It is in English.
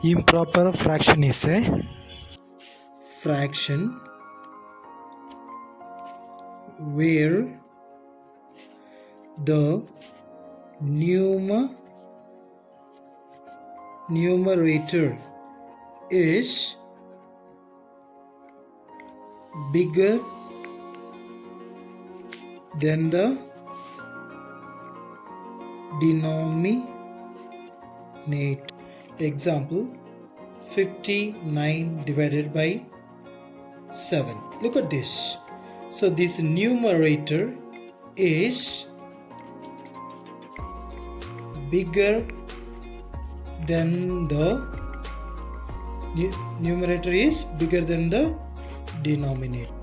Improper fraction is a fraction where the numerator is bigger than the denominator. Example, 59 divided by 7. Look at this. So this numerator is bigger than the denominator.